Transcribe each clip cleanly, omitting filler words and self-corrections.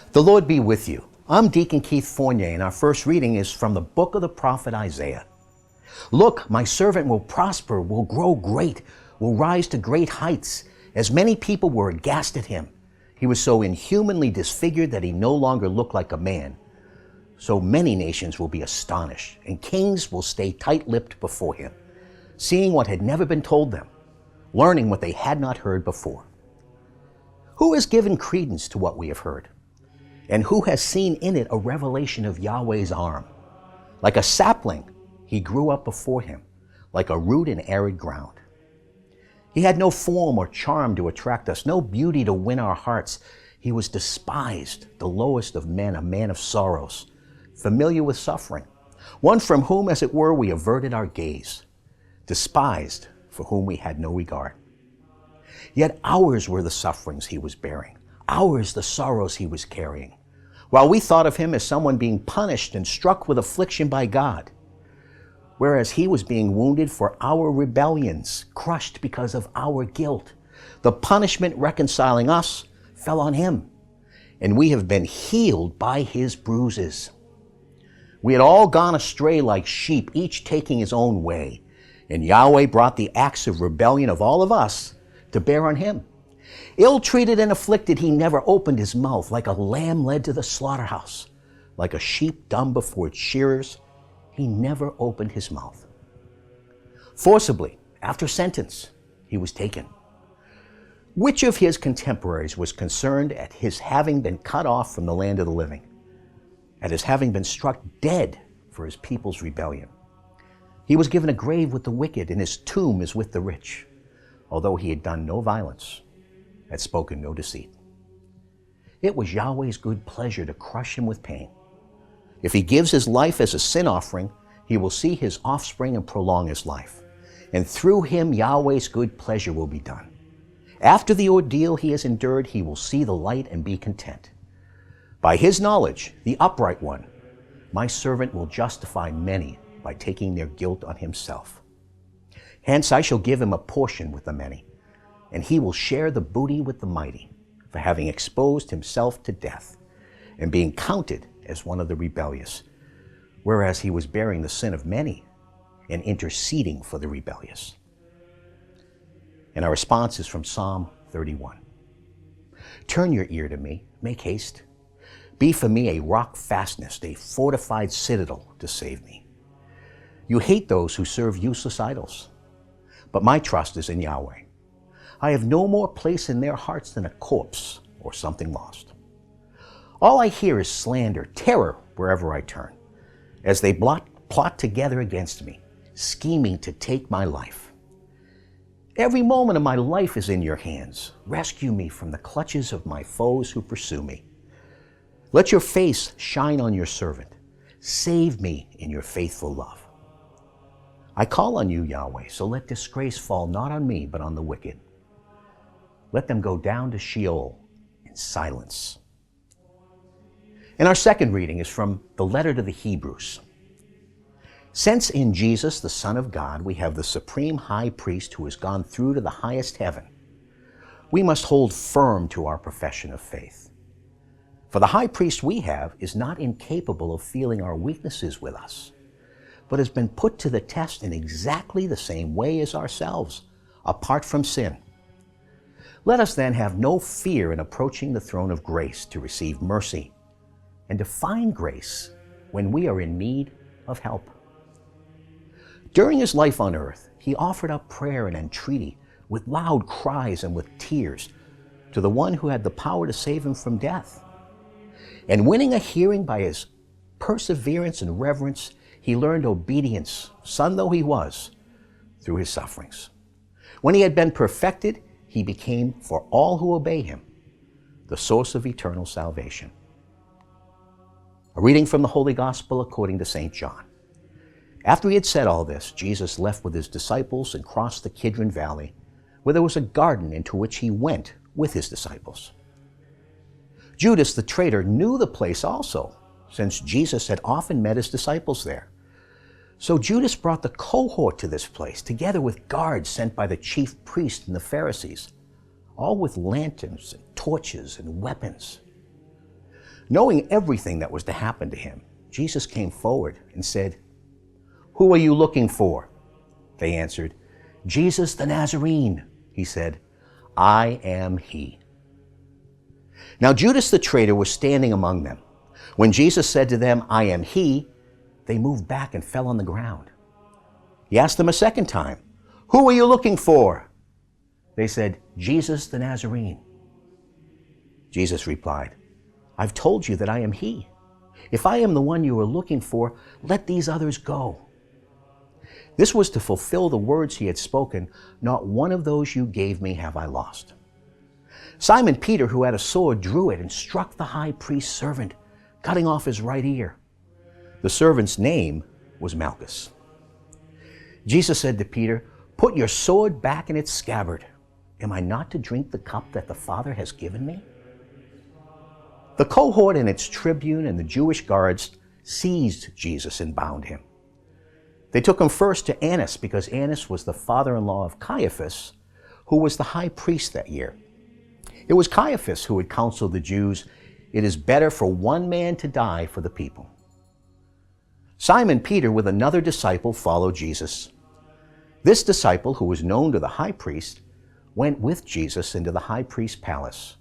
The Lord be with you. I'm Deacon Keith Fournier, and our first reading is from the book of the prophet Isaiah. Look, my servant will prosper, will grow great, will rise to great heights. As many people were aghast at him. He was so inhumanly disfigured that he no longer looked like a man. So many nations will be astonished, and kings will stay tight-lipped before him, seeing what had never been told them, learning what they had not heard before. Who has given credence to what we have heard? And who has seen in it a revelation of Yahweh's arm? Like a sapling, he grew up before him, like a root in arid ground. He had no form or charm to attract us, no beauty to win our hearts. He was despised, the lowest of men, a man of sorrows, familiar with suffering, one from whom, as it were, we averted our gaze, despised, for whom we had no regard. Yet ours were the sufferings he was bearing, ours the sorrows he was carrying, while we thought of him as someone being punished and struck with affliction by God, whereas he was being wounded for our rebellions, crushed because of our guilt. The punishment reconciling us fell on him, and we have been healed by his bruises. We had all gone astray like sheep, each taking his own way, and Yahweh brought the axe of rebellion of all of us to bear on him. Ill-treated and afflicted, he never opened his mouth. Like a lamb led to the slaughterhouse, like a sheep dumb before its shearers, he never opened his mouth. Forcibly, after sentence, he was taken. Which of his contemporaries was concerned at his having been cut off from the land of the living, at his having been struck dead for his people's rebellion? He was given a grave with the wicked, and his tomb is with the rich, although he had done no violence, had spoken no deceit. It was Yahweh's good pleasure to crush him with pain. If he gives his life as a sin offering, he will see his offspring and prolong his life. And through him, Yahweh's good pleasure will be done. After the ordeal he has endured, he will see the light and be content. By his knowledge, the upright one, my servant will justify many by taking their guilt on himself. Hence I shall give him a portion with the many, and he will share the booty with the mighty, for having exposed himself to death, and being counted as one of the rebellious, whereas he was bearing the sin of many and interceding for the rebellious. And our response is from Psalm 31. Turn your ear to me, make haste. Be for me a rock fastness, a fortified citadel to save me. You hate those who serve useless idols, but my trust is in Yahweh. I have no more place in their hearts than a corpse or something lost. All I hear is slander, terror wherever I turn, as they plot together against me, scheming to take my life. Every moment of my life is in your hands. Rescue me from the clutches of my foes who pursue me. Let your face shine on your servant. Save me in your faithful love. I call on you, Yahweh, so let disgrace fall not on me, but on the wicked. Let them go down to Sheol in silence. And our second reading is from the letter to the Hebrews. Since in Jesus, the Son of God, we have the supreme high priest who has gone through to the highest heaven, we must hold firm to our profession of faith. For the high priest we have is not incapable of feeling our weaknesses with us, but has been put to the test in exactly the same way as ourselves, apart from sin. Let us then have no fear in approaching the throne of grace to receive mercy and to find grace when we are in need of help. During his life on earth, he offered up prayer and entreaty with loud cries and with tears to the one who had the power to save him from death. And winning a hearing by his perseverance and reverence, he learned obedience, son though he was, through his sufferings. When he had been perfected, he became, for all who obey him, the source of eternal salvation. A reading from the Holy Gospel according to St. John. After he had said all this, Jesus left with his disciples and crossed the Kidron Valley, where there was a garden into which he went with his disciples. Judas the traitor knew the place also, since Jesus had often met his disciples there. So Judas brought the cohort to this place, together with guards sent by the chief priests and the Pharisees, all with lanterns and torches and weapons. Knowing everything that was to happen to him, Jesus came forward and said, "Who are you looking for?" They answered, "Jesus the Nazarene." He said, "I am he." Now Judas the traitor was standing among them. When Jesus said to them, "I am he," they moved back and fell on the ground. He asked them a second time, "Who are you looking for?" They said, "Jesus the Nazarene." Jesus replied, "I've told you that I am he. If I am the one you are looking for, let these others go." This was to fulfill the words he had spoken, "Not one of those you gave me have I lost." Simon Peter, who had a sword, drew it and struck the high priest's servant, cutting off his right ear. The servant's name was Malchus. Jesus said to Peter, "Put your sword back in its scabbard. Am I not to drink the cup that the Father has given me?" The cohort and its tribune and the Jewish guards seized Jesus and bound him. They took him first to Annas because Annas was the father-in-law of Caiaphas, who was the high priest that year. It was Caiaphas who had counseled the Jews, "It is better for one man to die for the people." Simon Peter with another disciple followed Jesus. This disciple, who was known to the high priest, went with Jesus into the high priest's palace.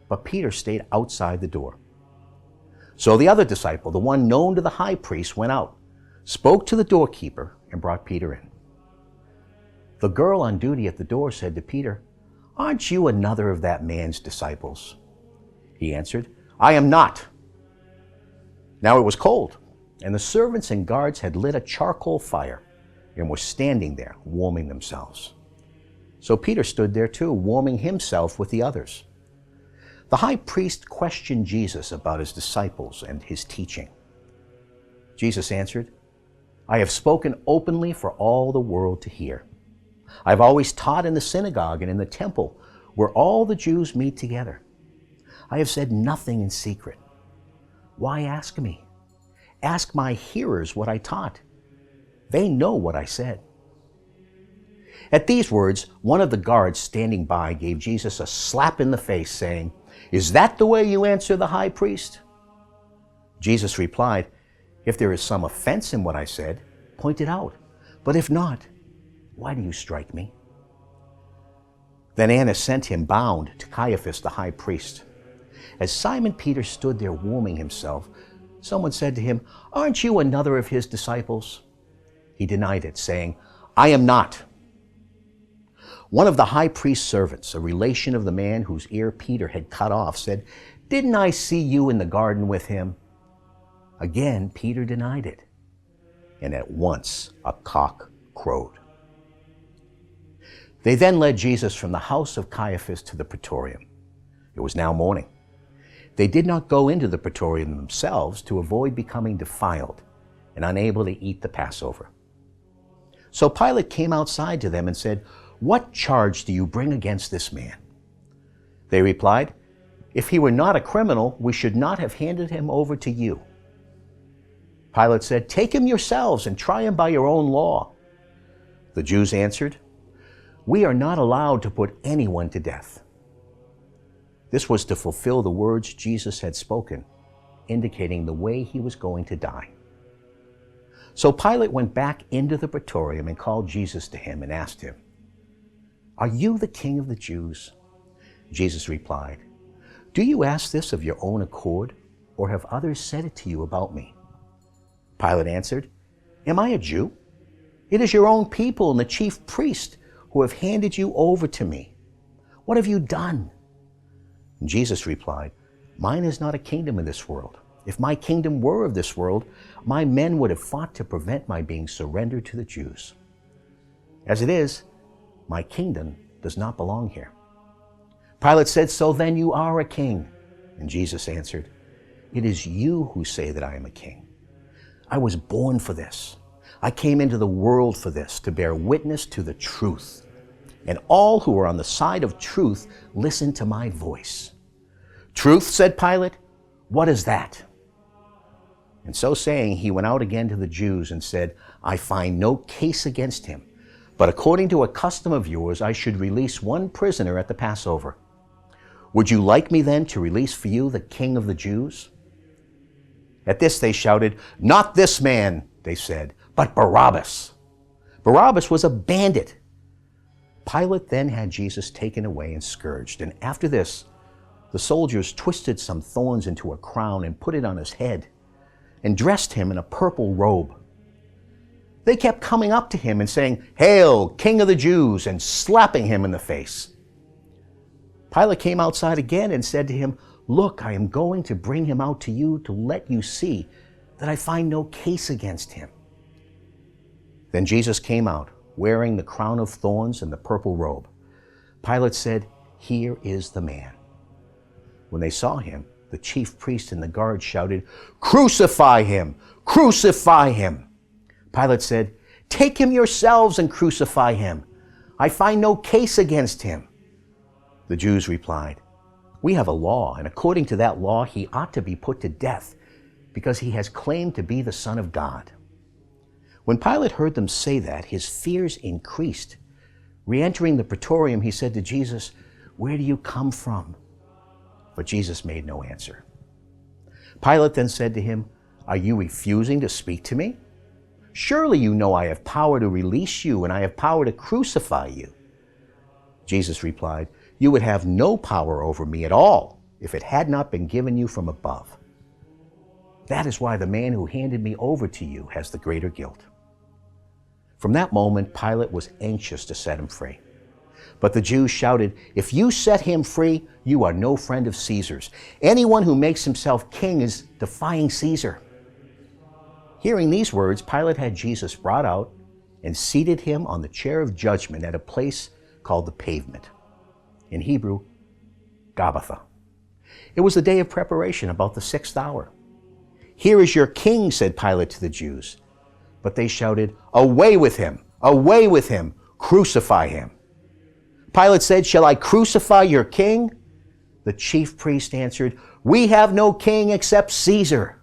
But Peter stayed outside the door. So the other disciple, the one known to the high priest, went out, spoke to the doorkeeper, and brought Peter in. The girl on duty at the door said to Peter, "Aren't you another of that man's disciples?" He answered, "I am not." Now it was cold, and the servants and guards had lit a charcoal fire and were standing there warming themselves. So Peter stood there too, warming himself with the others. The high priest questioned Jesus about his disciples and his teaching. Jesus answered, "I have spoken openly for all the world to hear. I've always taught in the synagogue and in the temple where all the Jews meet together. I have said nothing in secret. Why ask me? Ask my hearers what I taught. They know what I said." At these words, one of the guards standing by gave Jesus a slap in the face, saying, "Is that the way you answer the high priest?" Jesus replied, "If there is some offense in what I said, point it out. But if not, why do you strike me?" Then Annas sent him bound to Caiaphas the high priest. As Simon Peter stood there warming himself, someone said to him, "Aren't you another of his disciples?" He denied it, saying, "I am not." One of the high priest's servants, a relation of the man whose ear Peter had cut off, said, "Didn't I see you in the garden with him?" Again, Peter denied it. And at once a cock crowed. They then led Jesus from the house of Caiaphas to the praetorium. It was now morning. They did not go into the praetorium themselves to avoid becoming defiled and unable to eat the Passover. So Pilate came outside to them and said, "What charge do you bring against this man?" They replied, "If he were not a criminal, we should not have handed him over to you." Pilate said, "Take him yourselves and try him by your own law." The Jews answered, "We are not allowed to put anyone to death." This was to fulfill the words Jesus had spoken, indicating the way he was going to die. So Pilate went back into the praetorium and called Jesus to him and asked him, "Are you the king of the Jews?" Jesus replied, "Do you ask this of your own accord, or have others said it to you about me?" Pilate answered, "Am I a Jew? It is your own people and the chief priest who have handed you over to me. What have you done?" And Jesus replied, "Mine is not a kingdom of this world. If my kingdom were of this world, my men would have fought to prevent my being surrendered to the Jews. As it is, my kingdom does not belong here." Pilate said, "So then you are a king." And Jesus answered, "It is you who say that I am a king. I was born for this. I came into the world for this, to bear witness to the truth. And all who are on the side of truth listen to my voice." "Truth," said Pilate, "what is that?" And so saying, he went out again to the Jews and said, "I find no case against him, but according to a custom of yours, I should release one prisoner at the Passover. Would you like me then to release for you the King of the Jews?" At this they shouted, "Not this man," they said, "but Barabbas." Barabbas was a bandit. Pilate then had Jesus taken away and scourged, and after this, the soldiers twisted some thorns into a crown and put it on his head, and dressed him in a purple robe. They kept coming up to him and saying, "Hail, King of the Jews," and slapping him in the face. Pilate came outside again and said to him, "Look, I am going to bring him out to you to let you see that I find no case against him." Then Jesus came out, wearing the crown of thorns and the purple robe. Pilate said, "Here is the man." When they saw him, the chief priest and the guards shouted, "Crucify him! Crucify him!" Pilate said, "Take him yourselves and crucify him. I find no case against him." The Jews replied, "We have a law, and according to that law he ought to be put to death, because he has claimed to be the Son of God." When Pilate heard them say that, his fears increased. Re-entering the praetorium, he said to Jesus, "Where do you come from?" But Jesus made no answer. Pilate then said to him, "Are you refusing to speak to me? Surely you know I have power to release you, and I have power to crucify you." Jesus replied, "You would have no power over me at all if it had not been given you from above. That is why the man who handed me over to you has the greater guilt." From that moment, Pilate was anxious to set him free. But the Jews shouted, "If you set him free, you are no friend of Caesar's. Anyone who makes himself king is defying Caesar." Hearing these words, Pilate had Jesus brought out and seated him on the chair of judgment at a place called the Pavement. In Hebrew, Gabbatha. It was the day of preparation, about the 6th hour. "Here is your king," said Pilate to the Jews. But they shouted, "Away with him! Away with him! Crucify him!" Pilate said, "Shall I crucify your king?" The chief priest answered, "We have no king except Caesar."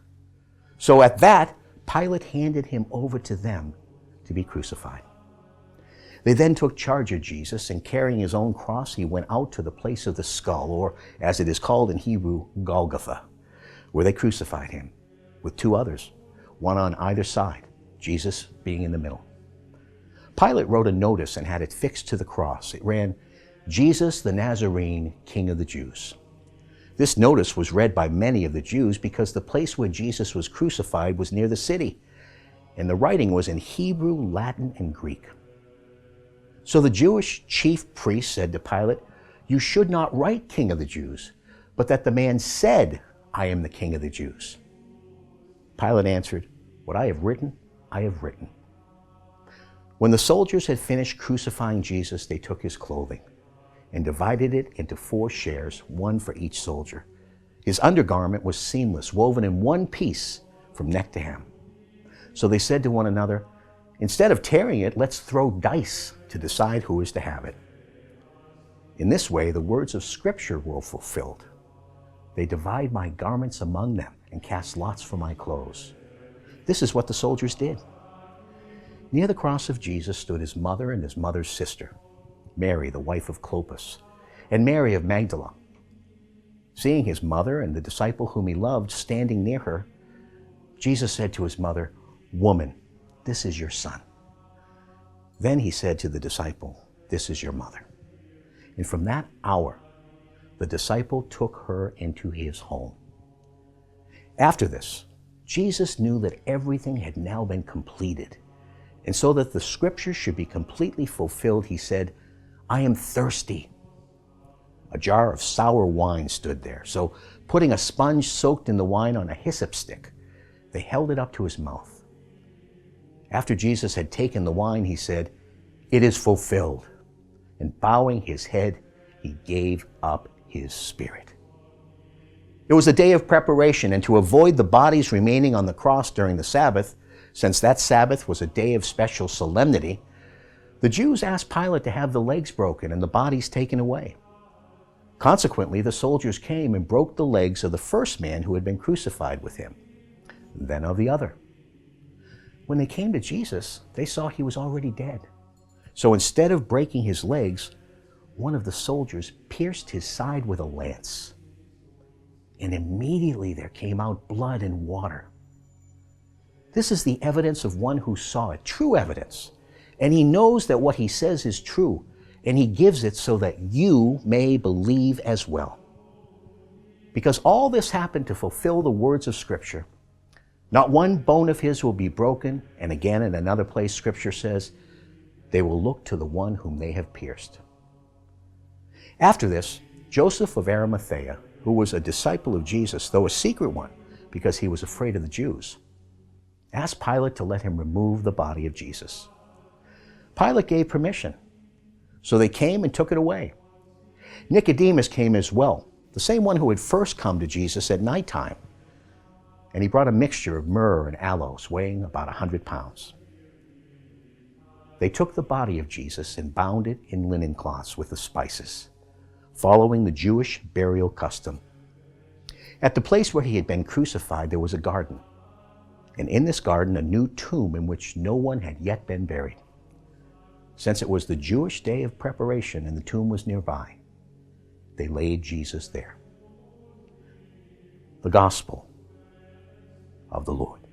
So at that, Pilate handed him over to them to be crucified. They then took charge of Jesus, and carrying his own cross, he went out to the place of the skull, or as it is called in Hebrew, Golgotha, where they crucified him, with 2 others, one on either side, Jesus being in the middle. Pilate wrote a notice and had it fixed to the cross. It ran, "Jesus the Nazarene, King of the Jews." This notice was read by many of the Jews because the place where Jesus was crucified was near the city, and the writing was in Hebrew, Latin, and Greek. So the Jewish chief priest said to Pilate, "You should not write King of the Jews, but that the man said, 'I am the King of the Jews.'" Pilate answered, "What I have written, I have written." When the soldiers had finished crucifying Jesus, they took his clothing and divided it into 4 shares, one for each soldier. His undergarment was seamless, woven in one piece from neck to hem. So they said to one another, "Instead of tearing it, let's throw dice to decide who is to have it." In this way, the words of Scripture were fulfilled. "They divide my garments among them and cast lots for my clothes." This is what the soldiers did. Near the cross of Jesus stood his mother and his mother's sister, Mary, the wife of Clopas, and Mary of Magdala. Seeing his mother and the disciple whom he loved standing near her, Jesus said to his mother, "Woman, this is your son." Then he said to the disciple, "This is your mother." And from that hour, the disciple took her into his home. After this, Jesus knew that everything had now been completed. And so that the Scripture should be completely fulfilled, he said, "I am thirsty." A jar of sour wine stood there. So putting a sponge soaked in the wine on a hyssop stick, they held it up to his mouth. After Jesus had taken the wine, he said, "It is fulfilled." And bowing his head, he gave up his spirit. It was a day of preparation, and to avoid the bodies remaining on the cross during the Sabbath, since that Sabbath was a day of special solemnity, the Jews asked Pilate to have the legs broken and the bodies taken away. Consequently, the soldiers came and broke the legs of the first man who had been crucified with him, then of the other. When they came to Jesus, they saw he was already dead. So instead of breaking his legs, one of the soldiers pierced his side with a lance, and immediately there came out blood and water. This is the evidence of one who saw it, true evidence. And he knows that what he says is true, and he gives it so that you may believe as well. Because all this happened to fulfill the words of Scripture. Not one bone of his will be broken, and again in another place Scripture says, they will look to the one whom they have pierced. After this, Joseph of Arimathea, who was a disciple of Jesus, though a secret one, because he was afraid of the Jews, asked Pilate to let him remove the body of Jesus. Pilate gave permission, so they came and took it away. Nicodemus came as well, the same one who had first come to Jesus at nighttime, and he brought a mixture of myrrh and aloes weighing about 100 pounds. They took the body of Jesus and bound it in linen cloths with the spices, following the Jewish burial custom. At the place where he had been crucified, there was a garden, and in this garden a new tomb in which no one had yet been buried. Since it was the Jewish day of preparation and the tomb was nearby, they laid Jesus there. The Gospel of the Lord.